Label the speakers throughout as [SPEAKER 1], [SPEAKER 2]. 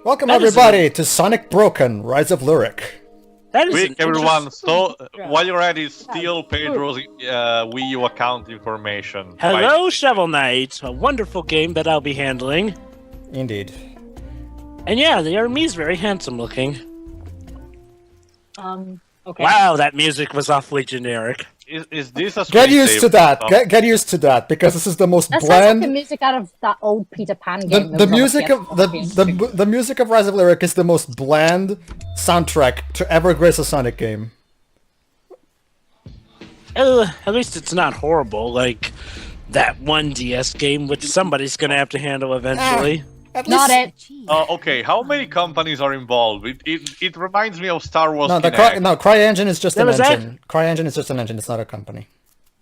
[SPEAKER 1] Welcome everybody to Sonic Broken, Rise of Lyric.
[SPEAKER 2] Quick, everyone, while you're at it, steal Pedro's Wii U account information.
[SPEAKER 3] Hello, Shovel Knight, a wonderful game that I'll be handling.
[SPEAKER 1] Indeed.
[SPEAKER 3] And yeah, the enemy's very handsome looking.
[SPEAKER 4] Okay.
[SPEAKER 3] Wow, that music was awfully generic.
[SPEAKER 2] Is this a
[SPEAKER 1] Get used to that. Get used to that, because this is the most
[SPEAKER 4] That
[SPEAKER 1] bland.
[SPEAKER 4] sounds like the music out of that old Peter Pan game.
[SPEAKER 1] The music of the music of Rise of Lyric is the most bland soundtrack to ever grace a Sonic game.
[SPEAKER 3] At least it's not horrible, like that one DS game, which somebody's gonna have to handle eventually.
[SPEAKER 1] At
[SPEAKER 4] Not
[SPEAKER 1] least...
[SPEAKER 4] it.
[SPEAKER 2] Okay, how many companies are involved? It reminds me of Star Wars.
[SPEAKER 1] No,
[SPEAKER 2] Kinect.
[SPEAKER 1] CryEngine is just an
[SPEAKER 3] was
[SPEAKER 1] engine. CryEngine is just an engine. It's not a company.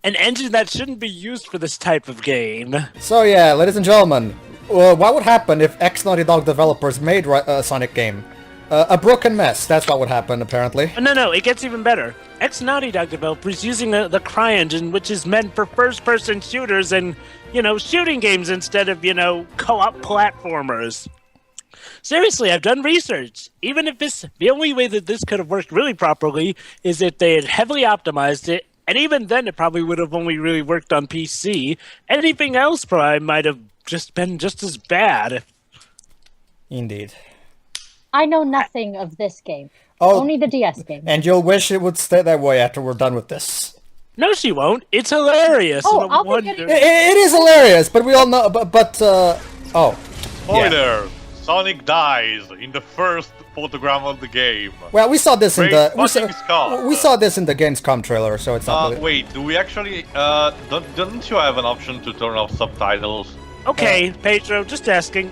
[SPEAKER 3] An engine that shouldn't be used for this type of game.
[SPEAKER 1] So yeah, ladies and gentlemen, what would happen if ex-Naughty Dog developers made a Sonic game? A broken mess. That's what would happen, apparently.
[SPEAKER 3] No, it gets even better. Ex-Naughty Dog developers using the CryEngine, which is meant for first-person shooters and, shooting games instead of, co-op platformers. Seriously, I've done research. Even if the only way that this could have worked really properly is if they had heavily optimized it, and even then it probably would have only really worked on PC. Anything else probably might have just been just as bad.
[SPEAKER 1] Indeed.
[SPEAKER 4] I know nothing of this game.
[SPEAKER 1] Oh,
[SPEAKER 4] Only the DS game.
[SPEAKER 1] and you'll wish it would stay that way after we're done with this.
[SPEAKER 3] No, she won't. It's hilarious.
[SPEAKER 4] Oh,
[SPEAKER 3] and a
[SPEAKER 4] I'll be
[SPEAKER 3] wonder.
[SPEAKER 4] getting-
[SPEAKER 1] It is hilarious, but we all know. Oh.
[SPEAKER 2] Spoiler! Sonic dies in the first photogram of the game.
[SPEAKER 1] Well, we saw this in
[SPEAKER 2] Great
[SPEAKER 1] the
[SPEAKER 2] fucking Scott.
[SPEAKER 1] we saw this in the Gamescom trailer, so it's not. Really...
[SPEAKER 2] Wait, do we actually? Don't you have an option to turn off subtitles?
[SPEAKER 3] Okay, Pedro, just asking.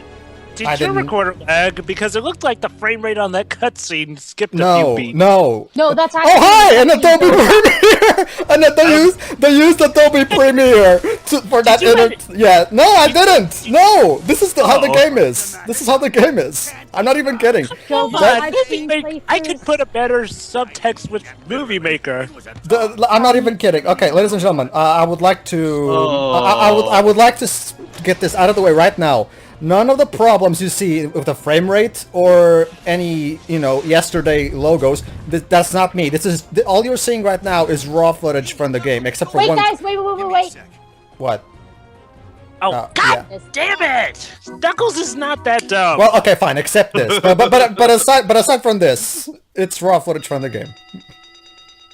[SPEAKER 1] I
[SPEAKER 3] Did your
[SPEAKER 1] didn't-
[SPEAKER 3] recorder lag? Because it looked like the frame rate on that cutscene skipped a few
[SPEAKER 1] No,
[SPEAKER 3] beats.
[SPEAKER 1] no.
[SPEAKER 4] No, that's actually...
[SPEAKER 1] Oh hi, an Adobe Premiere, and they used Adobe Premiere for that.
[SPEAKER 3] you edit?
[SPEAKER 1] Yeah, no, I didn't. No, this is how the game is. This is how the game is. I'm not even kidding.
[SPEAKER 4] Joe,
[SPEAKER 1] That-
[SPEAKER 4] I've seen
[SPEAKER 3] I could
[SPEAKER 4] playthroughs.
[SPEAKER 3] put a better subtext with Movie Maker.
[SPEAKER 1] I'm not even kidding. Okay, ladies and gentlemen, I would like to.
[SPEAKER 2] Oh.
[SPEAKER 1] I would like to get this out of the way right now. None of the problems you see with the frame rate or any, yesterday logos, that's not me. This is all you're seeing right now is raw footage from the game, except for
[SPEAKER 4] Wait,
[SPEAKER 1] one.
[SPEAKER 4] guys, wait.
[SPEAKER 1] What?
[SPEAKER 3] Oh, God
[SPEAKER 1] yeah.
[SPEAKER 3] damn it! Knuckles is not that dumb.
[SPEAKER 1] Well, okay, fine, accept this. but aside from this, it's raw footage from the game.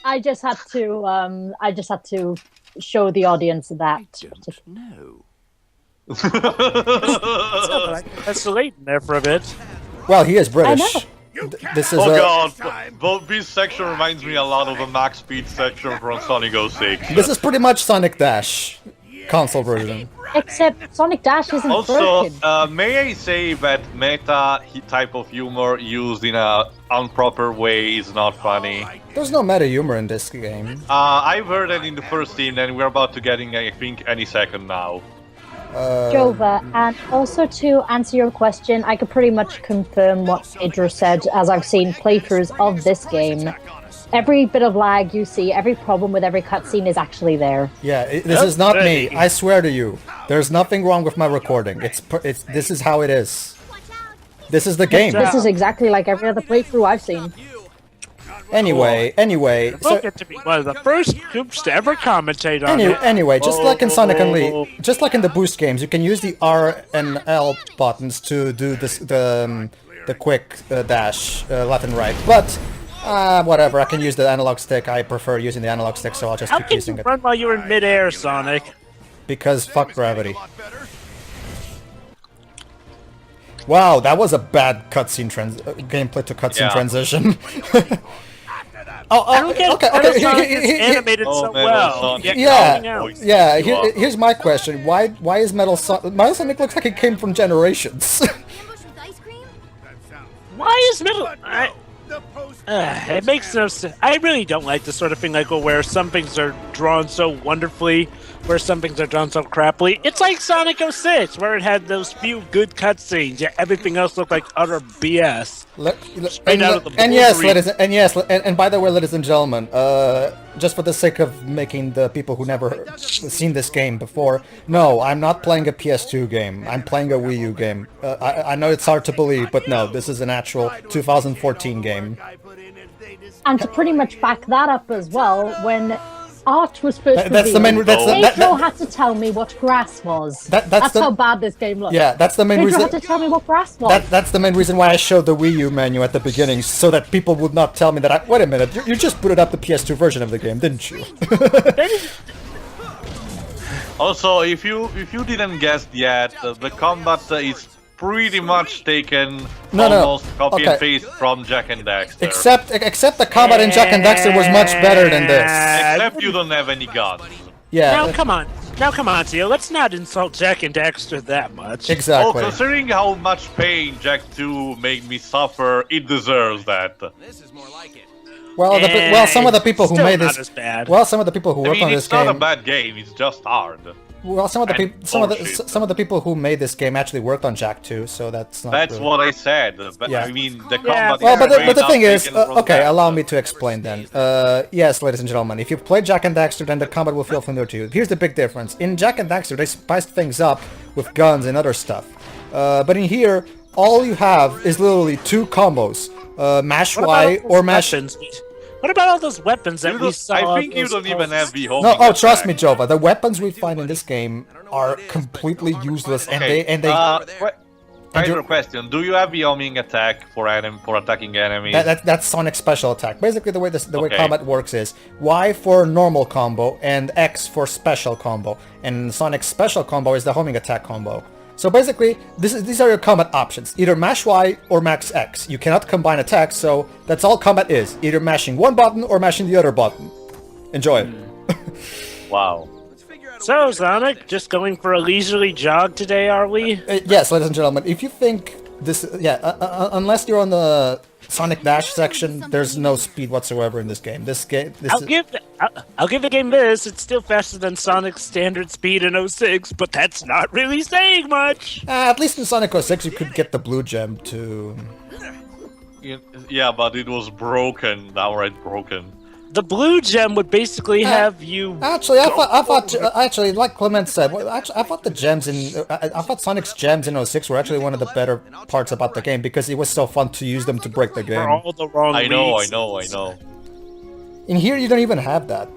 [SPEAKER 4] I just had to show the audience that.
[SPEAKER 3] That's delayed in there for a bit.
[SPEAKER 1] Well, he is British.
[SPEAKER 4] know.
[SPEAKER 1] This is
[SPEAKER 2] Oh
[SPEAKER 1] a.
[SPEAKER 2] god, both this section reminds me a lot of the max speed section from Sonic 06.
[SPEAKER 1] This is pretty much Sonic Dash, console version.
[SPEAKER 4] Except Sonic Dash isn't
[SPEAKER 2] Also,
[SPEAKER 4] broken.
[SPEAKER 2] may I say that meta type of humor used in a improper way is not funny.
[SPEAKER 1] There's no meta humor in this game.
[SPEAKER 2] I've heard that in the first scene, and we're about to get in, I think, any second now.
[SPEAKER 4] Jova, and also to answer your question, I could pretty much confirm what Pedro said, as I've seen playthroughs of this game. Every bit of lag you see, every problem with every cutscene is actually there.
[SPEAKER 1] Yeah, this is not me. I swear to you. There's nothing wrong with my recording. This is how it is. This is the game.
[SPEAKER 4] This is exactly like every other playthrough I've seen.
[SPEAKER 1] Anyway,
[SPEAKER 3] We'll
[SPEAKER 1] so
[SPEAKER 3] get to be one of the first groups to ever commentate on it.
[SPEAKER 1] anyway, just like in Sonic Unleashed, just like in the boost games, you can use the R and L buttons to do the quick dash left and right. But whatever, I can use the analog stick. I prefer using the analog stick, so I'll just
[SPEAKER 3] How
[SPEAKER 1] keep
[SPEAKER 3] can
[SPEAKER 1] using
[SPEAKER 3] you
[SPEAKER 1] it.
[SPEAKER 3] run while you're in midair, Sonic?
[SPEAKER 1] Because fuck gravity. Wow, that was a bad cutscene gameplay to cutscene
[SPEAKER 2] Yeah.
[SPEAKER 1] transition.
[SPEAKER 3] I don't get
[SPEAKER 1] okay.
[SPEAKER 3] Metal Sonic is animated
[SPEAKER 2] Oh,
[SPEAKER 3] so
[SPEAKER 2] Metal
[SPEAKER 3] well.
[SPEAKER 2] Sonic.
[SPEAKER 3] yet
[SPEAKER 1] Yeah,
[SPEAKER 3] calling out.
[SPEAKER 1] yeah.
[SPEAKER 2] You are.
[SPEAKER 1] Here's my question: Why is Metal Sonic looks like it came from Generations?
[SPEAKER 3] Why is Metal... it makes no sense. I really don't like the sort of thing like where some things are drawn so wonderfully, where some things are drawn so crappily. It's like Sonic 06, where it had those few good cutscenes, yet everything else looked like utter BS.
[SPEAKER 1] And by the way, ladies and gentlemen, just for the sake of making the people who never seen this game before, no, I'm not playing a PS2 game. I'm playing a Wii U game. I know it's hard to believe, but no, this is an actual 2014 game.
[SPEAKER 4] And to pretty much back that up as well, when art was first
[SPEAKER 1] That's the main.
[SPEAKER 4] revealed, Pedro had to tell me what grass was. That's how bad this game looks.
[SPEAKER 1] Yeah, that's the main
[SPEAKER 4] Pedro
[SPEAKER 1] reason.
[SPEAKER 4] had to tell me what grass was.
[SPEAKER 1] That's the main reason why I showed the Wii U menu at the beginning, so that people would not tell me that wait a minute, you just booted up the PS2 version of the game, didn't you?
[SPEAKER 2] Also, if you didn't guess yet, the combat is pretty much taken almost copy and paste from Jak and Daxter.
[SPEAKER 1] Except the combat in Jak and Daxter was much better than this.
[SPEAKER 2] Except you don't have any guns.
[SPEAKER 1] Yeah.
[SPEAKER 3] Now come on, Theo. Let's not insult Jak and Daxter that much.
[SPEAKER 1] Exactly.
[SPEAKER 2] Oh, considering how much pain Jak 2 made me suffer, it deserves that.
[SPEAKER 5] This is more like it.
[SPEAKER 1] Well, some of the people who
[SPEAKER 3] still
[SPEAKER 1] made
[SPEAKER 3] not
[SPEAKER 1] this.
[SPEAKER 3] as bad.
[SPEAKER 1] Well, some of the people who worked on this
[SPEAKER 2] it's not
[SPEAKER 1] game.
[SPEAKER 2] a bad game. It's just hard.
[SPEAKER 1] Well, some of the
[SPEAKER 2] bullshit.
[SPEAKER 1] some of the people who made this game actually worked on Jak 2, so that's not.
[SPEAKER 2] That's
[SPEAKER 1] really...
[SPEAKER 2] what I said. But
[SPEAKER 1] Yeah.
[SPEAKER 2] I mean, the combat.
[SPEAKER 1] Well, but
[SPEAKER 2] is
[SPEAKER 1] the thing is,
[SPEAKER 2] taken from
[SPEAKER 1] okay,
[SPEAKER 2] that.
[SPEAKER 1] allow me to explain then. Yes, ladies and gentlemen, if you play Jak and Daxter, then the combat will feel familiar to you. Here's the big difference. In Jak and Daxter, they spiced things up with guns and other stuff. But in here, all you have is literally two combos. Mash Y or mash...
[SPEAKER 3] Weapons? What about all those weapons that
[SPEAKER 2] You
[SPEAKER 3] we
[SPEAKER 2] don't-
[SPEAKER 3] saw?
[SPEAKER 2] I think you don't even have the
[SPEAKER 1] No, oh, trust me, Jova. The weapons we find in this game are completely useless, and they
[SPEAKER 2] Pedro, question: do you have the homing attack for attacking enemies?
[SPEAKER 1] that's Sonic's special attack. Basically, the way way
[SPEAKER 2] Okay.
[SPEAKER 1] combat works is Y for normal combo and X for special combo, and Sonic's special combo is the homing attack combo. So basically, these are your combat options: either mash Y or max X. You cannot combine attacks, so that's all combat is: either mashing one button or mashing the other button. Enjoy.
[SPEAKER 2] Wow.
[SPEAKER 3] So, Sonic, just going for a leisurely jog today, are we?
[SPEAKER 1] Yes, ladies and gentlemen, if you think this, unless you're on the Sonic Dash section, there's no speed whatsoever in this game.
[SPEAKER 3] I'll give the game this. It's still faster than Sonic's standard speed in 06, but that's not really saying much.
[SPEAKER 1] At least in Sonic 06, you could get the blue gem to.
[SPEAKER 2] Yeah, but it was broken. Outright broken.
[SPEAKER 3] The blue gem would basically have you.
[SPEAKER 1] Actually, I thought, actually, like Clement said, I thought the gems I thought Sonic's gems in 06 were actually one of the better parts about the game because it was so fun to use them to break the
[SPEAKER 3] For
[SPEAKER 1] game.
[SPEAKER 3] all the wrong
[SPEAKER 2] I know.
[SPEAKER 3] reasons.
[SPEAKER 1] In here, you don't even have that.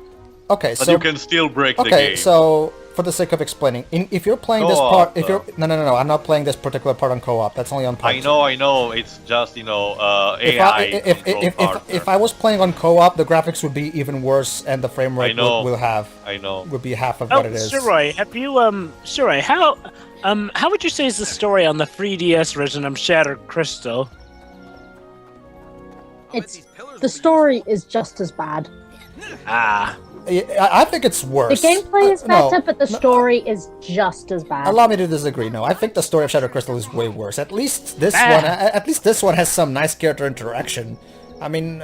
[SPEAKER 1] Okay,
[SPEAKER 2] But
[SPEAKER 1] so
[SPEAKER 2] you can still break the
[SPEAKER 1] okay,
[SPEAKER 2] game.
[SPEAKER 1] so for the sake of explaining, if you're playing this
[SPEAKER 2] Co-op,
[SPEAKER 1] part, if you're no, I'm not playing this particular part on co-op. That's only on part.
[SPEAKER 2] I know. It's just AI.
[SPEAKER 1] If I was playing on co-op, the graphics would be even worse, and the frame rate
[SPEAKER 2] I know.
[SPEAKER 1] would be half of
[SPEAKER 3] Oh,
[SPEAKER 1] what it is.
[SPEAKER 3] Shiroi, have you Shiroi, how would you say is the story on the 3DS version of Shattered Crystal?
[SPEAKER 4] The story is just as bad.
[SPEAKER 3] Ah.
[SPEAKER 1] I think it's worse.
[SPEAKER 4] The gameplay is
[SPEAKER 1] No,
[SPEAKER 4] better, but the story is just as bad.
[SPEAKER 1] Allow me to disagree. No, I think the story of Shattered Crystal is way worse. At least this one has some nice character interaction. I mean,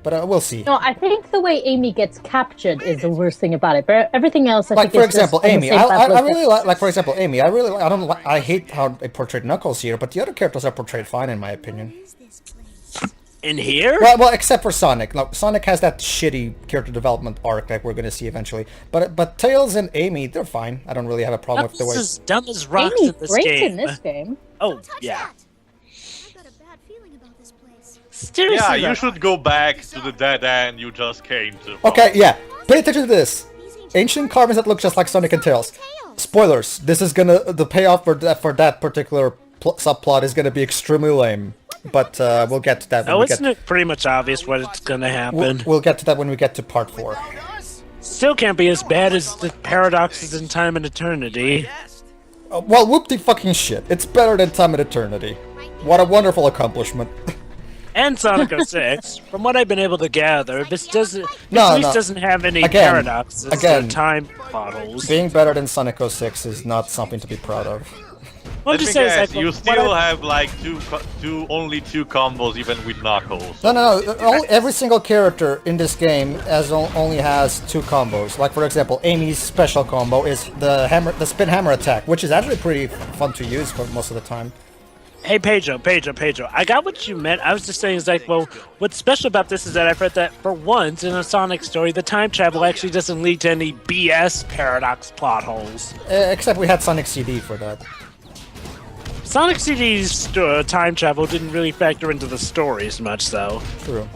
[SPEAKER 1] but we'll see.
[SPEAKER 4] No, I think the way Amy gets captured is the worst thing about it. But everything else, I
[SPEAKER 1] Like
[SPEAKER 4] think,
[SPEAKER 1] for
[SPEAKER 4] is just
[SPEAKER 1] example,
[SPEAKER 4] on the
[SPEAKER 1] Amy.
[SPEAKER 4] same level
[SPEAKER 1] I
[SPEAKER 4] as
[SPEAKER 1] really
[SPEAKER 4] this.
[SPEAKER 1] like. For example, Amy. I hate how they portrayed Knuckles here, but the other characters are portrayed fine in my opinion.
[SPEAKER 3] In here?
[SPEAKER 1] Well, except for Sonic. No, Sonic has that shitty character development arc that we're gonna see eventually. But Tails and Amy, they're fine. I don't really have a problem with the way.
[SPEAKER 3] Knuckles is dumb as rocks
[SPEAKER 4] Amy's
[SPEAKER 3] in this
[SPEAKER 4] great
[SPEAKER 3] game.
[SPEAKER 4] in this game.
[SPEAKER 3] Oh, yeah.
[SPEAKER 6] I've got a bad feeling about this place.
[SPEAKER 3] Seriously,
[SPEAKER 2] Yeah,
[SPEAKER 3] though.
[SPEAKER 2] you should go back to the dead end you just came to.
[SPEAKER 1] Okay, yeah. Pay attention to this. Ancient carvings that look just like Sonic and Tails. Spoilers. This is the payoff for that particular subplot is gonna be extremely lame. But we'll get to that when
[SPEAKER 3] Oh,
[SPEAKER 1] we get.
[SPEAKER 3] isn't it pretty much obvious what it's gonna happen?
[SPEAKER 1] We'll get to that when we get to part 4.
[SPEAKER 3] Still can't be as bad as the paradoxes in time and eternity.
[SPEAKER 1] Well, whoop-de fucking shit. It's better than Time and Eternity. What a wonderful accomplishment.
[SPEAKER 3] And Sonic 06, from what I've been able to gather, this doesn't have any
[SPEAKER 1] Again,
[SPEAKER 3] paradoxes
[SPEAKER 1] again.
[SPEAKER 3] or time bottles.
[SPEAKER 1] Being better than Sonic 06 is not something to be proud of.
[SPEAKER 3] Well,
[SPEAKER 2] Let me
[SPEAKER 3] just say,
[SPEAKER 2] guess,
[SPEAKER 3] Zach,
[SPEAKER 2] you
[SPEAKER 3] what
[SPEAKER 2] still
[SPEAKER 3] I-
[SPEAKER 2] have like only two combos even with Knuckles.
[SPEAKER 1] No. Every single character in this game only has 2 combos. Like for example, Amy's special combo is the spin hammer attack, which is actually pretty fun to use for most of the time.
[SPEAKER 3] Hey, Pedro. I got what you meant. I was just saying, well, what's special about this is that I've read that for once in a Sonic story, the time travel actually doesn't lead to any BS paradox plot holes.
[SPEAKER 1] Except we had Sonic CD for that.
[SPEAKER 3] Sonic CD's time travel didn't really factor into the stories much, though.
[SPEAKER 1] True.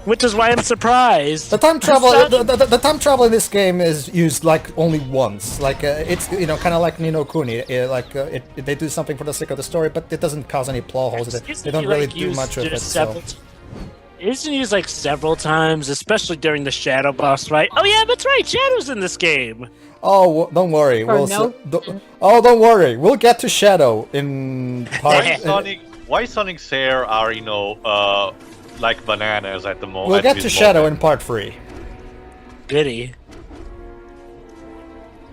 [SPEAKER 3] Which is why I'm surprised.
[SPEAKER 1] The time travel, the time travel in this game is used like only once. Like it's kind of like Ni no Kuni. They do something for the sake of the story, but it doesn't cause any plot holes. They don't really do much with it. So.
[SPEAKER 3] It isn't used like several times, especially during the Shadow boss fight. Oh yeah, that's right. Shadow's in this game.
[SPEAKER 1] Oh, don't worry. Don't worry. We'll get to Shadow in part.
[SPEAKER 2] Why Sonic's hair are like bananas at the moment?
[SPEAKER 1] We'll get to Shadow in part 3.
[SPEAKER 3] Goody.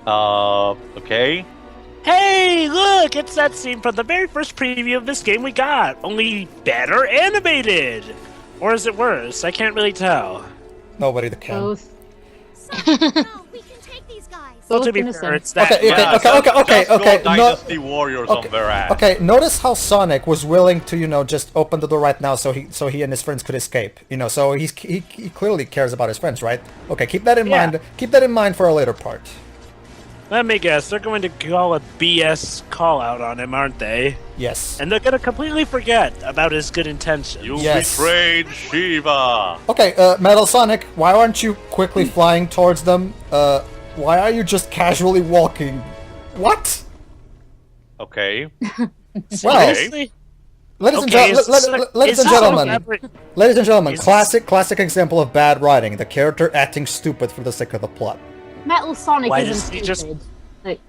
[SPEAKER 2] Okay.
[SPEAKER 3] Hey, look! It's that scene from the very first preview of this game we got, only better animated. Or is it worse? I can't really tell.
[SPEAKER 1] Nobody can.
[SPEAKER 4] Both.
[SPEAKER 6] No, we can take these guys.
[SPEAKER 3] Well, to
[SPEAKER 4] Both
[SPEAKER 3] be
[SPEAKER 4] innocent.
[SPEAKER 3] fair, it's that.
[SPEAKER 1] Okay.
[SPEAKER 2] Dynasty Warriors on their ass.
[SPEAKER 1] Okay, notice how Sonic was willing to, just open the door right now so he and his friends could escape. So he clearly cares about his friends, right? Okay, keep that in mind. Keep that in mind for a later part.
[SPEAKER 3] Let me guess, they're going to call a BS call out on him, aren't they?
[SPEAKER 1] Yes.
[SPEAKER 3] And they're going to completely forget about his good intentions.
[SPEAKER 2] You betrayed Shiva!
[SPEAKER 1] Okay, Metal Sonic, why aren't you quickly flying towards them? Why are you just casually walking? What?
[SPEAKER 2] Okay.
[SPEAKER 3] Seriously?
[SPEAKER 1] Ladies and gentlemen, classic example of bad writing. The character acting stupid for the sake of the plot.
[SPEAKER 4] Metal Sonic
[SPEAKER 3] Why
[SPEAKER 4] isn't
[SPEAKER 3] does he just-
[SPEAKER 4] stupid. Like,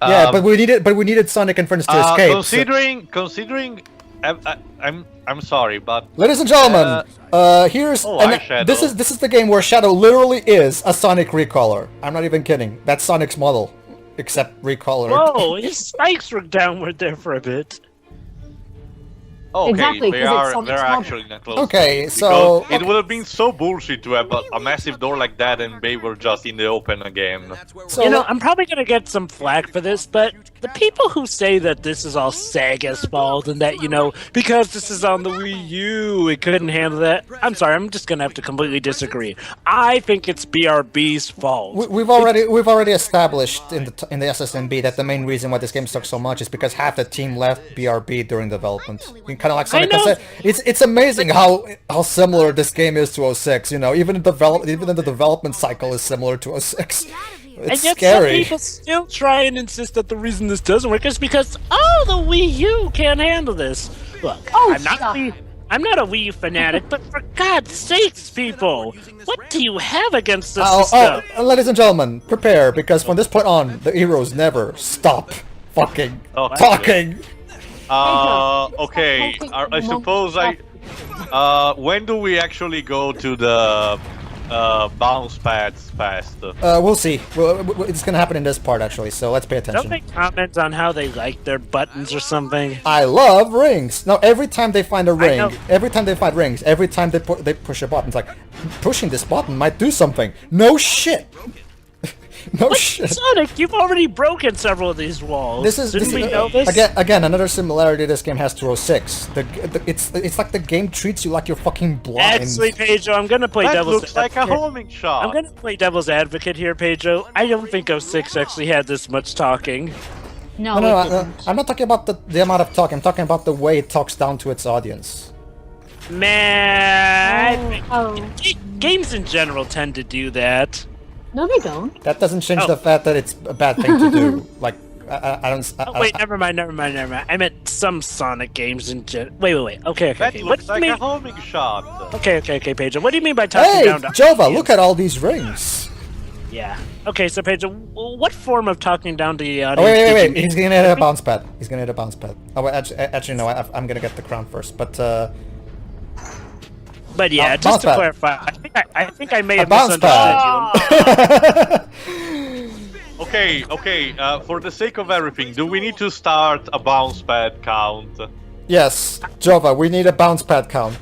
[SPEAKER 1] Yeah, but we needed Sonic and friends to escape.
[SPEAKER 2] Considering, I'm sorry, but
[SPEAKER 1] Ladies and gentlemen, this is the game where Shadow literally is a Sonic recaller. I'm not even kidding. That's Sonic's model, except recaller.
[SPEAKER 3] Whoa, his spikes were downward there for a bit.
[SPEAKER 2] okay,
[SPEAKER 4] Exactly, 'cause it's
[SPEAKER 2] they're
[SPEAKER 4] Sonic's
[SPEAKER 2] actually not close.
[SPEAKER 1] Okay,
[SPEAKER 2] Because
[SPEAKER 1] so
[SPEAKER 2] it would have been so bullshit to have a massive door like that and they were just in the open again.
[SPEAKER 1] so
[SPEAKER 3] I'm probably gonna get some flack for this, but the people who say that this is all Sega's fault and that, because this is on the Wii U, it couldn't handle that. I'm sorry, I'm just gonna have to completely disagree. I think it's BRB's fault.
[SPEAKER 1] we've already established in the SSNB that the main reason why this game sucks so much is because half the team left BRB during development. Kind of like Sonic.
[SPEAKER 3] I know.
[SPEAKER 1] It's amazing how similar this game is to 06. Even in the development cycle is similar to 06. It's
[SPEAKER 3] And yet
[SPEAKER 1] scary.
[SPEAKER 3] some people still try and insist that the reason this doesn't work is because, the Wii U can't handle this. Look, I'm not a Wii U fanatic, but for God's sakes, people, what do you have against this system?
[SPEAKER 1] Ladies and gentlemen, prepare, because from this point on, the heroes never stop fucking talking.
[SPEAKER 2] Okay, I suppose when do we actually go to the bounce pads fast?
[SPEAKER 1] We'll see. It's gonna happen in this part, actually, so let's pay
[SPEAKER 3] Don't
[SPEAKER 1] attention.
[SPEAKER 3] they comment on how they like their buttons or something?
[SPEAKER 1] I love rings. Now, every time they find a ring,
[SPEAKER 3] know.
[SPEAKER 1] every time they push a button, it's like, pushing this button might do something. No shit. No shit.
[SPEAKER 3] Sonic, you've already broken several of these walls. Didn't we know this?
[SPEAKER 1] Again, another similarity this game has to 06. It's like the game treats you like you're fucking blind.
[SPEAKER 3] Actually, Pedro, I'm gonna play
[SPEAKER 2] That
[SPEAKER 3] devil's
[SPEAKER 2] looks like a homing shot.
[SPEAKER 3] I'm gonna play devil's advocate here, Pedro. I don't think 06 actually had this much talking.
[SPEAKER 4] no,
[SPEAKER 1] No,
[SPEAKER 4] it didn't.
[SPEAKER 1] I'm not talking about the amount of talk. I'm talking about the way it talks down to its audience.
[SPEAKER 3] Man,
[SPEAKER 4] Oh.
[SPEAKER 3] games in general tend to do that.
[SPEAKER 4] No, they don't.
[SPEAKER 1] That doesn't change
[SPEAKER 3] Oh.
[SPEAKER 1] the fact that it's a bad thing to do. Like, I don't.
[SPEAKER 3] Oh, wait, never mind. I meant some Sonic games in general. Wait. Okay.
[SPEAKER 2] That
[SPEAKER 3] What
[SPEAKER 2] looks
[SPEAKER 3] do you
[SPEAKER 2] like a
[SPEAKER 3] mean?
[SPEAKER 2] homing shot.
[SPEAKER 3] Okay, Pedro. What do you mean by talking
[SPEAKER 1] Hey,
[SPEAKER 3] down to
[SPEAKER 1] Jova,
[SPEAKER 3] audience?
[SPEAKER 1] look at all these rings.
[SPEAKER 3] Yeah. Okay, so Pedro, what form of talking down to the
[SPEAKER 1] Oh,
[SPEAKER 3] audience? did you
[SPEAKER 1] wait.
[SPEAKER 3] mean?
[SPEAKER 1] He's gonna hit a bounce pad. Oh, wait, actually, no. I'm gonna get the crown first. But
[SPEAKER 3] But yeah,
[SPEAKER 1] bounce
[SPEAKER 3] just to
[SPEAKER 1] pad.
[SPEAKER 3] clarify, I think I may have
[SPEAKER 1] bounce
[SPEAKER 3] misunderstood you.
[SPEAKER 2] Okay, for the sake of everything, do we need to start a bounce pad count?
[SPEAKER 1] yes, Jova, we need a bounce pad count.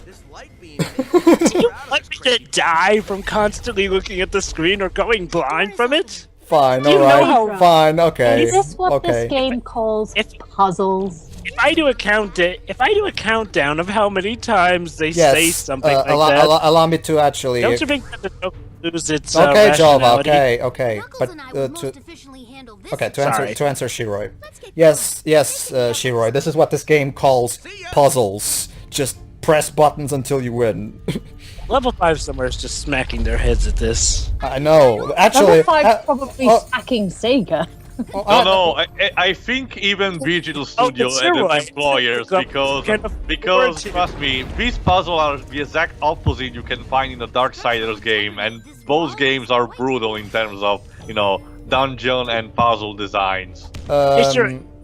[SPEAKER 3] Do you want me to die from constantly looking at the screen or going blind from it?
[SPEAKER 1] Fine,
[SPEAKER 3] you know
[SPEAKER 1] alright.
[SPEAKER 3] how-
[SPEAKER 1] Fine, okay.
[SPEAKER 4] Is this what
[SPEAKER 1] okay.
[SPEAKER 4] this game calls
[SPEAKER 3] If-
[SPEAKER 4] puzzles?
[SPEAKER 3] if I do a countdown of how many times they say
[SPEAKER 1] Yes.
[SPEAKER 3] something like that,
[SPEAKER 1] Allow me to actually.
[SPEAKER 3] don't you think that the joke lose its
[SPEAKER 1] Okay, Jova.
[SPEAKER 3] rationality?
[SPEAKER 1] Okay.
[SPEAKER 6] Knuckles
[SPEAKER 1] But
[SPEAKER 6] and I will
[SPEAKER 1] to
[SPEAKER 6] most efficiently handle this.
[SPEAKER 1] okay,
[SPEAKER 3] Sorry.
[SPEAKER 1] to answer Shiroi. Yes, Shiroi. This is what this game calls puzzles. Just press buttons until you win.
[SPEAKER 3] Level 5 somewhere is just smacking their heads at this.
[SPEAKER 1] I know. Actually,
[SPEAKER 4] Level 5 probably smacking Sega.
[SPEAKER 2] No, I think even Digital Studio
[SPEAKER 3] it's
[SPEAKER 2] and
[SPEAKER 3] Shiroi.
[SPEAKER 2] its employers, because trust me, these puzzles are the exact opposite you can find in the Darksiders game, and both games are brutal in terms of dungeon and puzzle designs.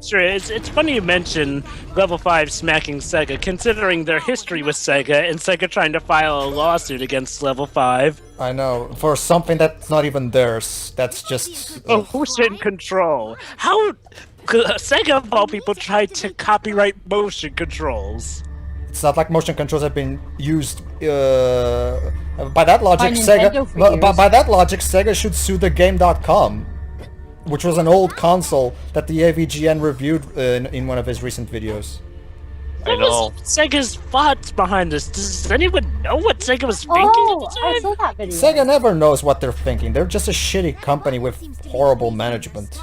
[SPEAKER 3] Sure, it's funny you mention Level 5 smacking Sega, considering their history with Sega and Sega trying to file a lawsuit against Level 5.
[SPEAKER 1] I know, for something that's not even theirs. That's just.
[SPEAKER 3] Oh, who's in control? How Sega of all people tried to copyright motion controls?
[SPEAKER 1] It's not like motion controls have been used. By that logic,
[SPEAKER 4] By
[SPEAKER 1] Sega.
[SPEAKER 4] Nintendo for years.
[SPEAKER 1] By that logic, Sega should sue the Game.com, which was an old console that the AVGN reviewed in one of his recent videos.
[SPEAKER 2] I
[SPEAKER 3] What
[SPEAKER 2] know.
[SPEAKER 3] was Sega's thoughts behind this? Does anyone know what Sega was thinking
[SPEAKER 4] Oh,
[SPEAKER 3] at the
[SPEAKER 4] I
[SPEAKER 3] time?
[SPEAKER 4] saw that video.
[SPEAKER 1] Sega never knows what they're thinking. They're just a shitty company with horrible management.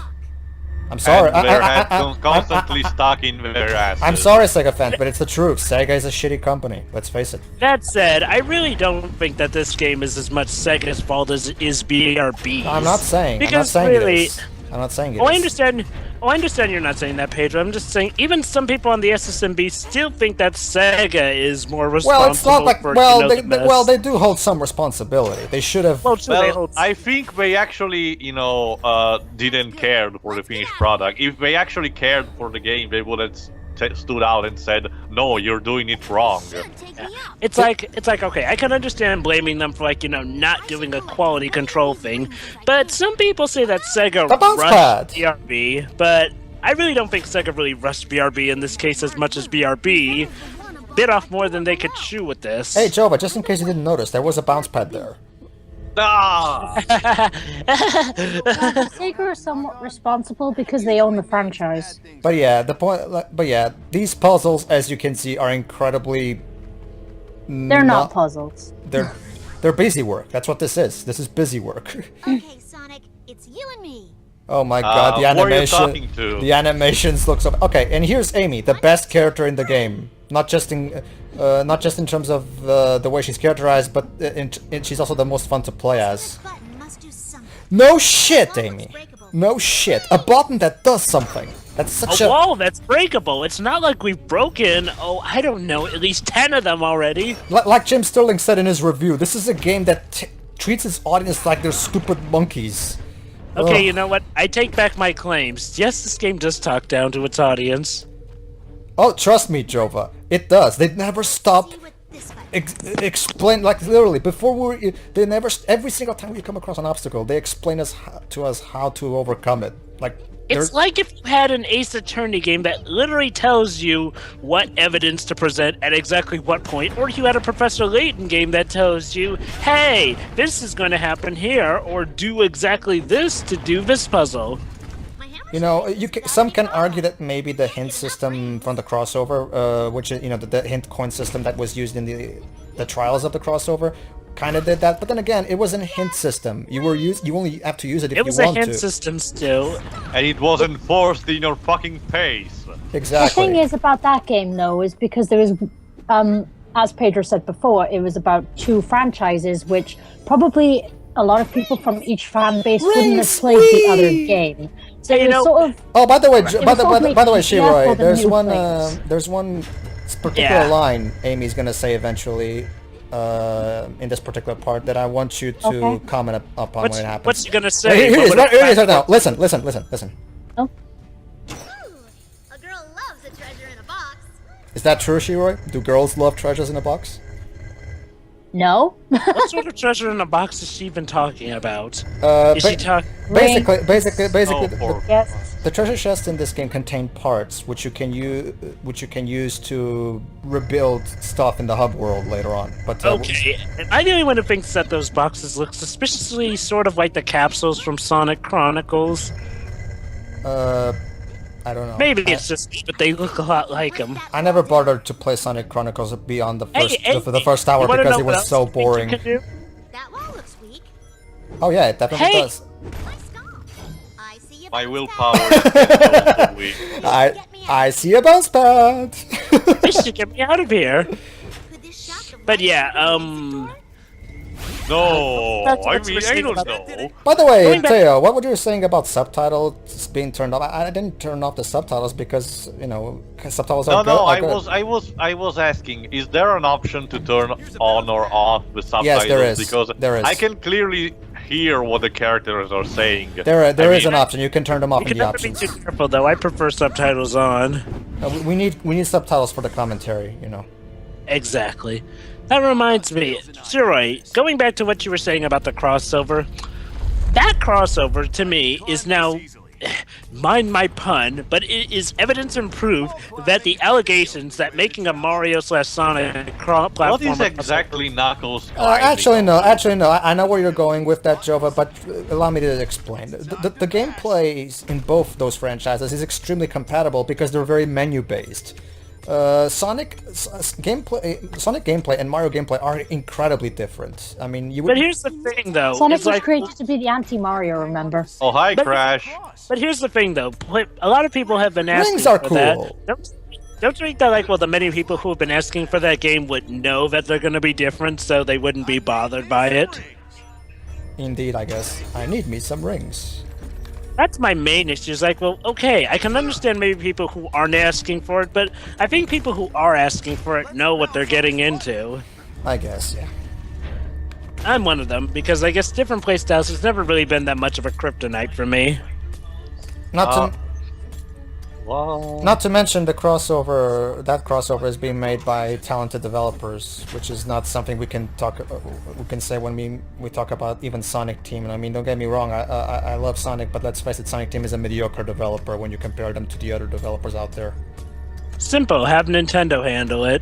[SPEAKER 1] I'm sorry.
[SPEAKER 2] And their heads constantly stuck in their asses.
[SPEAKER 1] I'm sorry, Sega fans, but it's the truth. Sega is a shitty company. Let's face it.
[SPEAKER 3] That said, I really don't think that this game is as much Sega's fault as it is BRB's.
[SPEAKER 1] I'm not saying.
[SPEAKER 3] Because
[SPEAKER 1] I'm not saying
[SPEAKER 3] really,
[SPEAKER 1] it is. I'm not saying it
[SPEAKER 3] Oh, I
[SPEAKER 1] is.
[SPEAKER 3] understand. Oh, I understand you're not saying that, Pedro. I'm just saying, even some people on the SSMB still think that Sega is more responsible.
[SPEAKER 1] Well, it's not like
[SPEAKER 3] for,
[SPEAKER 1] they
[SPEAKER 3] the mess.
[SPEAKER 1] well they do hold some responsibility. They should have.
[SPEAKER 3] Well, true, they
[SPEAKER 2] Well,
[SPEAKER 3] hold-
[SPEAKER 2] I think they actually, didn't care for the finished product. If they actually cared for the game, they would have stood out and said, "No, you're doing it wrong."
[SPEAKER 6] Should take me out.
[SPEAKER 3] It's like okay, I can understand blaming them for not doing a quality control thing, but some people say that Sega
[SPEAKER 1] The bounce
[SPEAKER 3] rushed
[SPEAKER 1] pad.
[SPEAKER 3] BRB, but I really don't think Sega really rushed BRB in this case as much as BRB bit off more than they could chew with this.
[SPEAKER 1] Hey, Jova, just in case you didn't notice, there was a bounce pad there.
[SPEAKER 2] Ah!
[SPEAKER 4] Sega are somewhat responsible because they own the franchise.
[SPEAKER 1] But yeah, these puzzles, as you can see, are incredibly.
[SPEAKER 4] They're not puzzles.
[SPEAKER 1] They're busy work. That's what this is. This is busy work.
[SPEAKER 6] Okay, Sonic, it's you and me.
[SPEAKER 1] Oh my god, the
[SPEAKER 2] who are you
[SPEAKER 1] animation.
[SPEAKER 2] talking to?
[SPEAKER 1] The animations look so. Okay, and here's Amy, the best character in the game. Not just in terms of the way she's characterized, but she's also the most fun to play as.
[SPEAKER 6] Button must do something.
[SPEAKER 1] No shit, Amy. No shit. A button that does something. That's such
[SPEAKER 3] A
[SPEAKER 1] a.
[SPEAKER 3] wall that's breakable. It's not like we've broken, I don't know, at least 10 of them already.
[SPEAKER 1] Like Jim Sterling said in his review, this is a game that treats its audience like they're stupid monkeys.
[SPEAKER 3] Okay,
[SPEAKER 1] Ugh.
[SPEAKER 3] you know what? I take back my claims. Yes, this game does talk down to its audience.
[SPEAKER 1] Oh, trust me, Jova. It does. They never stop
[SPEAKER 6] See with this button.
[SPEAKER 1] explain, like literally, before they never, every single time we come across an obstacle, they explain to us how to overcome it. Like,
[SPEAKER 3] It's like if you had an Ace Attorney game that literally tells you what evidence to present at exactly what point, or you had a Professor Layton game that tells you, hey, this is going to happen here, or do exactly this to do this puzzle.
[SPEAKER 6] My hammer
[SPEAKER 1] you know, some can argue that maybe the hint system from the crossover, which is, the hint coin system that was used in the trials of the crossover, kind of did that. But then again, it was a hint system. You only have to use it if you want to.
[SPEAKER 3] It was a hint system still.
[SPEAKER 2] And it wasn't forced in your fucking face.
[SPEAKER 1] Exactly.
[SPEAKER 4] The thing is about that game, though, is because there was, as Pedro said before, it was about two franchises, which probably a lot of people from each fan base wouldn't have played the other game. So it was sort of.
[SPEAKER 1] Oh, by the way,
[SPEAKER 4] was sort of
[SPEAKER 1] by the way,
[SPEAKER 4] making it
[SPEAKER 1] Shiroi,
[SPEAKER 4] for the new players.
[SPEAKER 1] there's one particular line Amy's gonna say eventually in this particular part that I want you to comment upon when it happens.
[SPEAKER 3] What's he gonna say?
[SPEAKER 1] Here it is.
[SPEAKER 3] What would
[SPEAKER 1] Here it is
[SPEAKER 3] a
[SPEAKER 1] right now. Listen.
[SPEAKER 4] Oh,
[SPEAKER 6] a girl loves a treasure in a box.
[SPEAKER 1] Is that true, Shiroi? Do girls love treasures in a box?
[SPEAKER 4] no.
[SPEAKER 3] What sort of treasure in a box is she even talking about?
[SPEAKER 1] Uh,
[SPEAKER 3] Is she talking?
[SPEAKER 1] basically,
[SPEAKER 2] Oh, poor.
[SPEAKER 4] Yes.
[SPEAKER 1] the treasure chests in this game contain parts which you can use to rebuild stuff in the hub world later on. But
[SPEAKER 3] Okay, and I'm the only one who thinks that those boxes look suspiciously sort of like the capsules from Sonic Chronicles.
[SPEAKER 1] I don't know.
[SPEAKER 3] Maybe it's just me, but they look a lot like him.
[SPEAKER 1] I never bothered to play Sonic Chronicles beyond the first the first
[SPEAKER 3] you
[SPEAKER 1] hour
[SPEAKER 3] wanna
[SPEAKER 1] because
[SPEAKER 3] know
[SPEAKER 1] it
[SPEAKER 3] what
[SPEAKER 1] was
[SPEAKER 3] else
[SPEAKER 1] so
[SPEAKER 3] I think you
[SPEAKER 1] boring.
[SPEAKER 3] can do?
[SPEAKER 6] That wall looks weak.
[SPEAKER 1] Oh yeah, it definitely
[SPEAKER 3] Hey!
[SPEAKER 1] does.
[SPEAKER 6] My skull. I see you.
[SPEAKER 2] My
[SPEAKER 6] bounce
[SPEAKER 2] willpower
[SPEAKER 6] back.
[SPEAKER 2] is also weak.
[SPEAKER 1] I see a bounce pad.
[SPEAKER 3] This should get me out of here.
[SPEAKER 6] Could this shop the
[SPEAKER 3] But
[SPEAKER 6] one
[SPEAKER 3] yeah,
[SPEAKER 6] in the
[SPEAKER 2] No,
[SPEAKER 3] That's
[SPEAKER 2] I
[SPEAKER 3] what's
[SPEAKER 2] mean, I
[SPEAKER 3] received
[SPEAKER 2] don't
[SPEAKER 3] about-
[SPEAKER 2] know.
[SPEAKER 1] By the way,
[SPEAKER 3] Going back-
[SPEAKER 1] Teo, what were you saying about subtitles being turned off? I didn't turn off the subtitles because subtitles
[SPEAKER 2] No,
[SPEAKER 1] are good.
[SPEAKER 2] no,
[SPEAKER 1] are
[SPEAKER 2] I
[SPEAKER 1] good.
[SPEAKER 2] was asking, is there an option to turn on or off the subtitles?
[SPEAKER 1] Yes, there is.
[SPEAKER 2] Because
[SPEAKER 1] There is.
[SPEAKER 2] I can clearly hear what the characters are saying.
[SPEAKER 1] There
[SPEAKER 2] I
[SPEAKER 1] is
[SPEAKER 2] mean,
[SPEAKER 1] an option. You can turn them off
[SPEAKER 3] You
[SPEAKER 1] in
[SPEAKER 3] can
[SPEAKER 1] the
[SPEAKER 3] never be
[SPEAKER 1] options.
[SPEAKER 3] too careful, though. I prefer subtitles on.
[SPEAKER 1] We need subtitles for the commentary.
[SPEAKER 3] Exactly. That reminds me, Shiroi, going back to what you were saying about the crossover, that crossover to me is now, mind my pun, but it is evidence and proof that the allegations that making a Mario/Sonic platform.
[SPEAKER 2] What is exactly Knuckles?
[SPEAKER 1] Actually, no. I know where you're going with that, Jova, but allow me to explain. The gameplay in both those franchises is extremely compatible because they're very menu-based. Sonic gameplay and Mario gameplay are incredibly different. I mean, you would.
[SPEAKER 3] But here's the thing, though.
[SPEAKER 4] Sonic
[SPEAKER 3] it's
[SPEAKER 4] was
[SPEAKER 3] like,
[SPEAKER 4] created to be the anti-Mario, remember?
[SPEAKER 2] Oh, hi,
[SPEAKER 3] But-
[SPEAKER 2] Crash.
[SPEAKER 3] But here's the thing, though. A lot of people have been asking
[SPEAKER 1] Rings are
[SPEAKER 3] for
[SPEAKER 1] cool.
[SPEAKER 3] that. Don't you think that, the many people who have been asking for that game would know that they're going to be different, so they wouldn't be bothered by it?
[SPEAKER 1] Indeed, I guess. I need me some rings.
[SPEAKER 3] That's my main issue. Is okay, I can understand maybe people who aren't asking for it, but I think people who are asking for it know what they're getting into.
[SPEAKER 1] I guess, yeah.
[SPEAKER 3] I'm one of them, because I guess different playstyles has never really been that much of a kryptonite for me.
[SPEAKER 1] Not to mention the crossover. That crossover is being made by talented developers, which is not something we can say when we talk about even Sonic Team. And I mean, don't get me wrong, I love Sonic, but let's face it, Sonic Team is a mediocre developer when you compare them to the other developers out there.
[SPEAKER 3] Simple, have Nintendo handle it,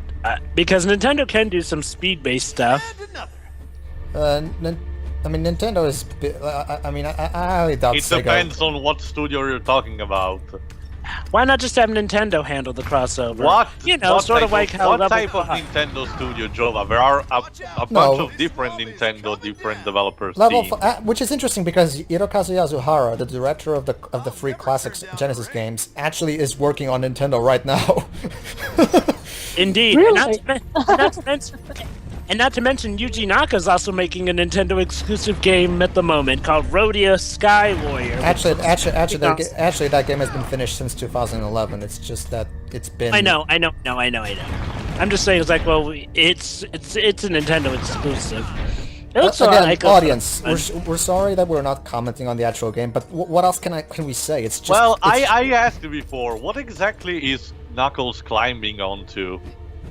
[SPEAKER 3] because Nintendo can do some speed-based stuff.
[SPEAKER 1] I mean, Nintendo is. I highly doubt
[SPEAKER 2] It
[SPEAKER 1] Sega.
[SPEAKER 2] depends on what studio you're talking about.
[SPEAKER 3] Why not just have Nintendo handle the crossover?
[SPEAKER 2] What? What
[SPEAKER 3] sort of
[SPEAKER 2] type
[SPEAKER 3] like how
[SPEAKER 2] what
[SPEAKER 3] Level
[SPEAKER 2] type of
[SPEAKER 3] 5.
[SPEAKER 2] Nintendo studio, Jova? There are a bunch of different developers.
[SPEAKER 1] Which is interesting because Hirokazu Yasuhara, the director of the free classics Genesis games, actually is working on Nintendo right now.
[SPEAKER 3] Indeed,
[SPEAKER 4] Really?
[SPEAKER 3] and not to mention Yuji Naka's also making a Nintendo exclusive game at the moment called Rodea Sky Warrior.
[SPEAKER 1] Actually, that game has been finished since 2011. It's just that it's been.
[SPEAKER 3] I know. I'm just saying, it's a Nintendo exclusive. It looks
[SPEAKER 1] Again,
[SPEAKER 3] like
[SPEAKER 1] audience, we're sorry that we're not commenting on the actual game, but what else can we say? It's just.
[SPEAKER 2] Well, I asked you before, what exactly is Knuckles climbing onto?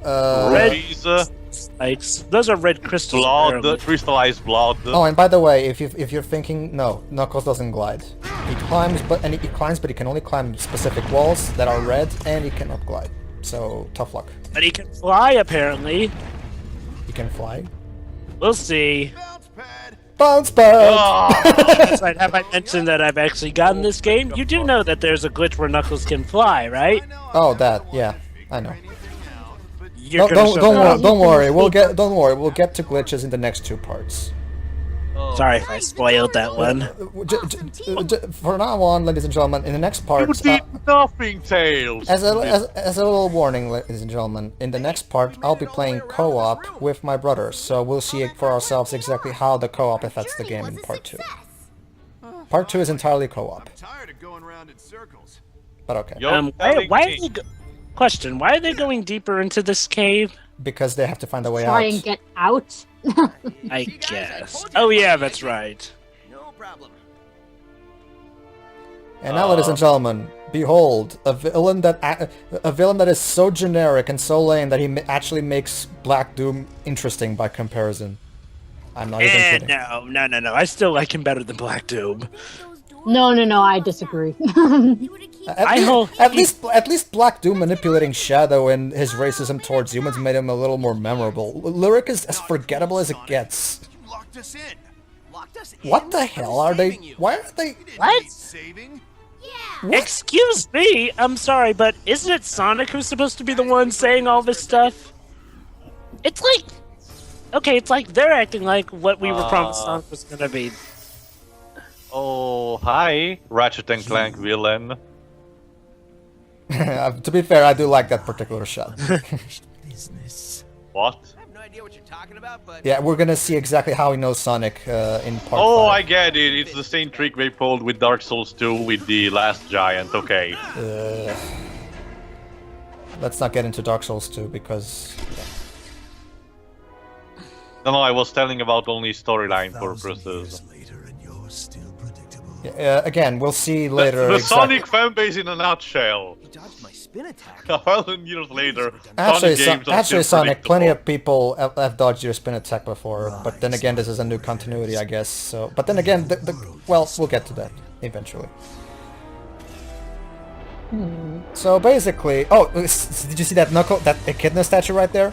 [SPEAKER 3] Red
[SPEAKER 2] Rubies,
[SPEAKER 3] spikes. Those are red crystals.
[SPEAKER 2] blood,
[SPEAKER 3] apparently.
[SPEAKER 2] crystallized blood.
[SPEAKER 1] Oh, and by the way, if you're thinking, no, Knuckles doesn't glide. He climbs, but he can only climb specific walls that are red, and he cannot glide. So tough luck.
[SPEAKER 3] But he can fly, apparently.
[SPEAKER 1] He can fly.
[SPEAKER 3] We'll see.
[SPEAKER 1] Bounce pad.
[SPEAKER 2] Ah,
[SPEAKER 3] That's right. Have I mentioned that I've actually gotten this game? You do know that there's a glitch where Knuckles can fly, right?
[SPEAKER 1] Oh, that. Yeah, I know.
[SPEAKER 3] You're gonna show me.
[SPEAKER 1] Don't worry. We'll get to glitches in the next two parts.
[SPEAKER 3] Sorry if I spoiled that one.
[SPEAKER 1] For now on, ladies and gentlemen, in the next part,
[SPEAKER 2] you did nothing, Tails.
[SPEAKER 1] as a little warning, ladies and gentlemen, in the next part, I'll be playing co-op with my brothers, so we'll see for ourselves exactly how the co-op affects the game in part 2. Part 2 is entirely co-op.
[SPEAKER 5] Tired of going round in circles.
[SPEAKER 1] But okay.
[SPEAKER 3] Question, why are they going deeper into this cave?
[SPEAKER 1] Because they have to find a way
[SPEAKER 4] Try
[SPEAKER 1] out.
[SPEAKER 4] and get out.
[SPEAKER 3] I guess. Oh yeah, that's right.
[SPEAKER 5] No problem.
[SPEAKER 1] And now, ladies and gentlemen, behold, a villain that is so generic and so lame that he actually makes Black Doom interesting by comparison. I'm not even kidding.
[SPEAKER 3] No. I still like him better than Black Doom.
[SPEAKER 4] No, I disagree.
[SPEAKER 1] At least Black Doom manipulating Shadow and his racism towards humans made him a little more memorable. Lyric is as forgettable as it gets.
[SPEAKER 5] You locked us in. Locked us in.
[SPEAKER 1] What the hell are they?
[SPEAKER 5] Saving you.
[SPEAKER 1] Why are they?
[SPEAKER 3] What?
[SPEAKER 5] Saving?
[SPEAKER 6] Yeah.
[SPEAKER 3] Excuse me, I'm sorry, but isn't it Sonic who's supposed to be the one saying all this stuff? It's like, okay, it's like they're acting like what we were promised Sonic was gonna be.
[SPEAKER 2] Oh, hi, Ratchet and Clank villain.
[SPEAKER 1] To be fair, I do like that particular shot.
[SPEAKER 2] What?
[SPEAKER 5] I have no idea what you're talking about, but
[SPEAKER 1] Yeah, we're gonna see exactly how he knows Sonic in part
[SPEAKER 2] Oh,
[SPEAKER 1] 5.
[SPEAKER 2] I get it. It's the same trick they pulled with Dark Souls 2 with the last giant. Okay.
[SPEAKER 1] Let's not get into Dark Souls 2 because...
[SPEAKER 2] No, I was telling about only storyline purposes.
[SPEAKER 1] again, we'll see later.
[SPEAKER 2] The
[SPEAKER 1] exactly.
[SPEAKER 2] Sonic fanbase in a nutshell.
[SPEAKER 5] you dodged my spin attack.
[SPEAKER 2] 1,000 years later,
[SPEAKER 1] Actually,
[SPEAKER 2] Sonic games are
[SPEAKER 1] actually,
[SPEAKER 2] still
[SPEAKER 1] Sonic, plenty of
[SPEAKER 2] predictable.
[SPEAKER 1] people have dodged your spin attack before, but then again, this is a new continuity, I guess. So, but then again, well, we'll get to that eventually. So basically, oh, did you see that that echidna statue right there?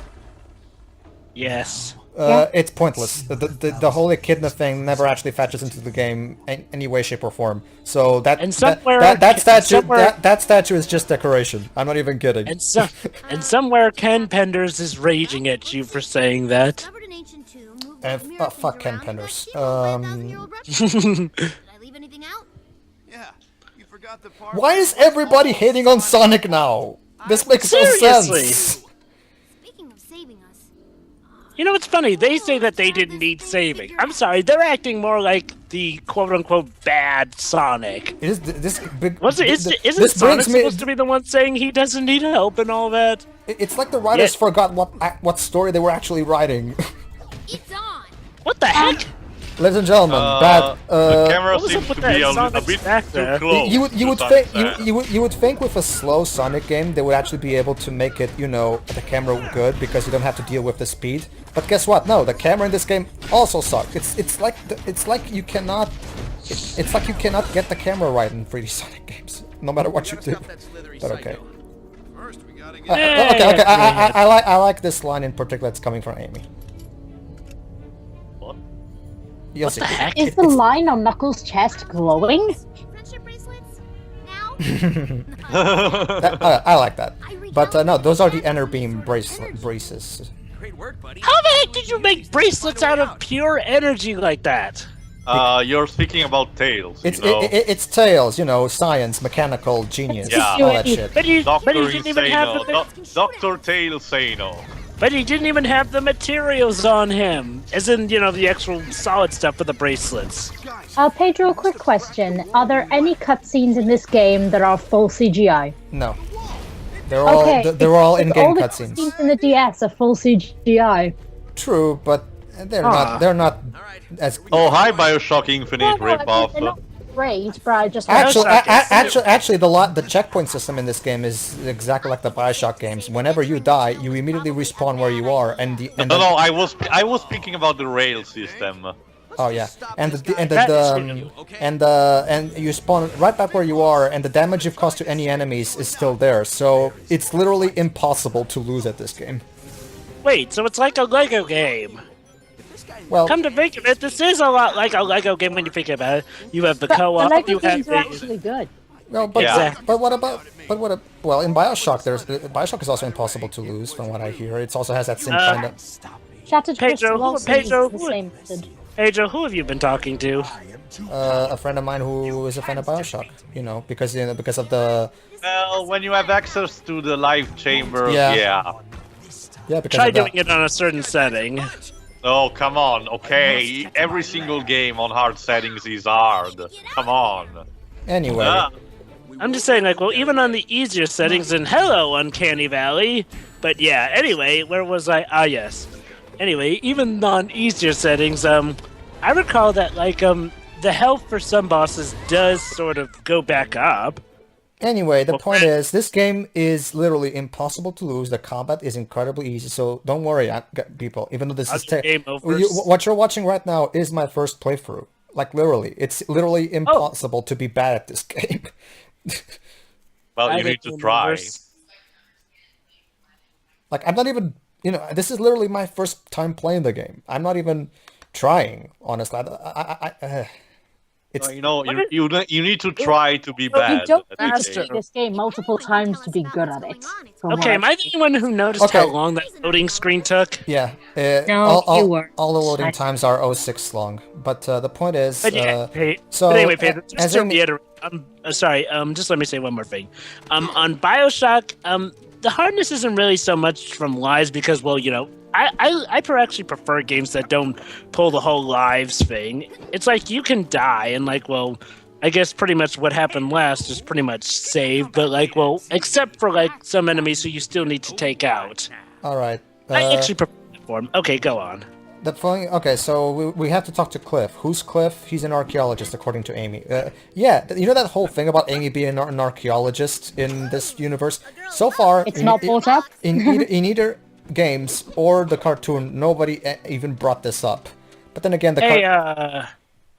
[SPEAKER 3] Yes.
[SPEAKER 1] It's pointless. The whole echidna thing never actually fetches into the game in any way, shape, or form. So that
[SPEAKER 3] And somewhere-
[SPEAKER 1] that statue
[SPEAKER 3] somewhere-
[SPEAKER 1] that statue is just decoration. I'm not even kidding.
[SPEAKER 3] And somewhere Ken Penders is raging at you for saying that.
[SPEAKER 6] Covered in ancient tomb, moved
[SPEAKER 1] Oh,
[SPEAKER 6] miracles
[SPEAKER 1] fuck Ken
[SPEAKER 6] around,
[SPEAKER 1] Penders.
[SPEAKER 6] and got people by 1,000-year-old Did I leave anything out?
[SPEAKER 5] Yeah, you forgot the part.
[SPEAKER 1] Why is everybody hating on Sonic now? This makes no
[SPEAKER 3] Seriously.
[SPEAKER 1] sense.
[SPEAKER 6] Speaking of saving us,
[SPEAKER 3] You know, it's funny. They say that they didn't need saving. I'm sorry, they're acting more like the quote-unquote bad Sonic.
[SPEAKER 1] Is this big?
[SPEAKER 3] Isn't
[SPEAKER 1] this
[SPEAKER 3] Sonic
[SPEAKER 1] brings me.
[SPEAKER 3] supposed to be the one saying he doesn't need help and all that?
[SPEAKER 1] It's like the writers forgot what story they were actually writing.
[SPEAKER 6] it's on.
[SPEAKER 3] What the heck?
[SPEAKER 1] Ladies and gentlemen, bad.
[SPEAKER 2] The camera
[SPEAKER 3] what was
[SPEAKER 2] seems
[SPEAKER 3] up with
[SPEAKER 2] to be
[SPEAKER 3] that
[SPEAKER 2] a
[SPEAKER 3] Sonic
[SPEAKER 2] bit
[SPEAKER 3] back
[SPEAKER 2] too
[SPEAKER 3] there?
[SPEAKER 2] close.
[SPEAKER 1] you
[SPEAKER 2] to
[SPEAKER 1] would
[SPEAKER 2] Sonic's
[SPEAKER 1] think
[SPEAKER 2] back.
[SPEAKER 1] you would think with a slow Sonic game they would actually be able to make it, you know, the camera good because you don't have to deal with the speed. But guess what? No, the camera in this game also sucks. It's like you cannot it's like you cannot get the camera right in 3D Sonic games, no matter what you do.
[SPEAKER 5] Stop that slithery
[SPEAKER 1] But okay.
[SPEAKER 5] psycho. First, we gotta get
[SPEAKER 1] Okay. I like this line in particular. It's coming from Amy.
[SPEAKER 2] What?
[SPEAKER 1] You'll see.
[SPEAKER 3] the heck?
[SPEAKER 4] Is the line on Knuckles' chest glowing?
[SPEAKER 6] Friendship bracelets? Now?
[SPEAKER 1] I like that. But no, those are the inner beam braces.
[SPEAKER 5] great work, buddy.
[SPEAKER 3] How the heck did you make bracelets out of pure energy like that?
[SPEAKER 2] You're speaking about Tails.
[SPEAKER 1] It's
[SPEAKER 2] you know?
[SPEAKER 1] it's Tails, you know, science, mechanical, genius,
[SPEAKER 2] Yeah.
[SPEAKER 1] all that shit.
[SPEAKER 3] But he
[SPEAKER 2] Dr.
[SPEAKER 3] didn't even have
[SPEAKER 2] Insano.
[SPEAKER 3] the
[SPEAKER 2] Dr. Tails Sano.
[SPEAKER 3] but he didn't even have the materials on him, as in the actual solid stuff for the bracelets.
[SPEAKER 4] Pedro, quick question. Are there any cutscenes in this game that are full CGI?
[SPEAKER 1] No, they're all
[SPEAKER 4] Okay,
[SPEAKER 1] they're all
[SPEAKER 4] if
[SPEAKER 1] in-game
[SPEAKER 4] all the
[SPEAKER 1] cutscenes.
[SPEAKER 4] cutscenes in the DS are full CGI.
[SPEAKER 1] True, but they're not as.
[SPEAKER 2] Oh, hi, Bioshock Infinite
[SPEAKER 4] They're
[SPEAKER 2] ripoff.
[SPEAKER 4] not great, but I just
[SPEAKER 1] Actually, the checkpoint system in this game is exactly like the Bioshock games. Whenever you die, you immediately respawn where you are, and
[SPEAKER 2] No, I was speaking about the rail system.
[SPEAKER 1] oh yeah, and
[SPEAKER 3] That
[SPEAKER 1] and you spawn right back where you are, and the damage you've caused to any enemies is still there. So it's literally impossible to lose at this game.
[SPEAKER 3] Wait, so it's like a Lego game.
[SPEAKER 1] Well,
[SPEAKER 3] Come to think of it, this is a lot like a Lego game when you think about it. You have the
[SPEAKER 4] the
[SPEAKER 3] co-op,
[SPEAKER 4] Lego
[SPEAKER 3] you have
[SPEAKER 4] games are
[SPEAKER 3] the...
[SPEAKER 4] actually good.
[SPEAKER 1] well, but
[SPEAKER 2] Yeah.
[SPEAKER 1] well, in Bioshock, Bioshock is also impossible to lose, from what I hear. It also has that same kind of.
[SPEAKER 4] Shattered Crystal
[SPEAKER 3] Pedro,
[SPEAKER 4] also
[SPEAKER 3] Pedro,
[SPEAKER 4] uses the same method.
[SPEAKER 3] Pedro, who have you been talking to?
[SPEAKER 1] A friend of mine who is a fan of Bioshock, because of the
[SPEAKER 2] Well, when you have access to the live chamber,
[SPEAKER 1] Yeah.
[SPEAKER 2] yeah.
[SPEAKER 1] because
[SPEAKER 3] Try
[SPEAKER 1] of that.
[SPEAKER 3] doing it on a certain setting.
[SPEAKER 2] Oh, come on, okay. Every single game on hard settings is hard. Come on.
[SPEAKER 1] Anyway,
[SPEAKER 2] Ah,
[SPEAKER 3] I'm just saying, like, well, even on the easier settings, and hello, Uncanny Valley. But yeah, anyway, where was I? Ah, yes. Anyway, even on easier settings, I recall that, like, the health for some bosses does sort of go back up.
[SPEAKER 1] Anyway, the
[SPEAKER 3] Well,
[SPEAKER 1] point
[SPEAKER 3] Fred-
[SPEAKER 1] is, this game is literally impossible to lose. The combat is incredibly easy, so don't worry, people. Even though this is
[SPEAKER 3] How's your game over?
[SPEAKER 1] what you're watching right now is my first playthrough. Like literally, it's literally impossible to be bad at this game.
[SPEAKER 2] well,
[SPEAKER 3] I
[SPEAKER 2] you need
[SPEAKER 3] think
[SPEAKER 2] to
[SPEAKER 3] the
[SPEAKER 2] try.
[SPEAKER 3] universe-
[SPEAKER 1] Like I'm not even, this is literally my first time playing the game. I'm not even trying, honestly. It's
[SPEAKER 2] you need to try to be bad.
[SPEAKER 4] You don't
[SPEAKER 2] at
[SPEAKER 4] need
[SPEAKER 2] this
[SPEAKER 4] to
[SPEAKER 3] Faster.
[SPEAKER 2] game.
[SPEAKER 4] play this game multiple times to be good at it. from what
[SPEAKER 3] Okay, am I
[SPEAKER 4] I've
[SPEAKER 3] the only one who noticed
[SPEAKER 1] Okay.
[SPEAKER 3] how long that loading screen took?
[SPEAKER 1] yeah.
[SPEAKER 4] No, you weren't.
[SPEAKER 1] All the loading
[SPEAKER 4] I-
[SPEAKER 1] times are 06 long. But the point is,
[SPEAKER 3] But yeah,
[SPEAKER 1] so
[SPEAKER 3] but anyway, Pedro,
[SPEAKER 1] as
[SPEAKER 3] just to
[SPEAKER 1] in-
[SPEAKER 3] reiterate, sorry, just let me say one more thing. On Bioshock, the hardness isn't really so much from lives because, well, actually prefer games that don't pull the whole lives thing. It's like you can die and like, well, I guess pretty much what happened last is pretty much saved, but like, well, except for like some enemies who you still need to take out.
[SPEAKER 1] all right.
[SPEAKER 3] I actually prefer that form. Okay, go on.
[SPEAKER 1] The following, okay, so we have to talk to Cliff. Who's Cliff? He's an archaeologist, according to Amy. Yeah, you know that whole thing about Amy being an archaeologist in this universe? So far,
[SPEAKER 4] It's not brought up.
[SPEAKER 1] in either games or the cartoon, nobody even brought this up. But then again,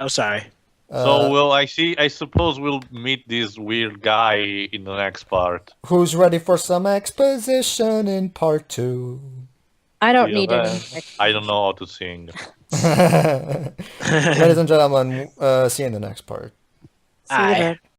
[SPEAKER 3] Sorry.
[SPEAKER 2] So I suppose we'll meet this weird guy in the next part.
[SPEAKER 1] who's ready for some exposition in part 2?
[SPEAKER 4] I don't
[SPEAKER 2] Yeah,
[SPEAKER 4] need any.
[SPEAKER 2] I don't know how to sing.
[SPEAKER 1] Ladies and gentlemen, see you in the next part.
[SPEAKER 4] See you there.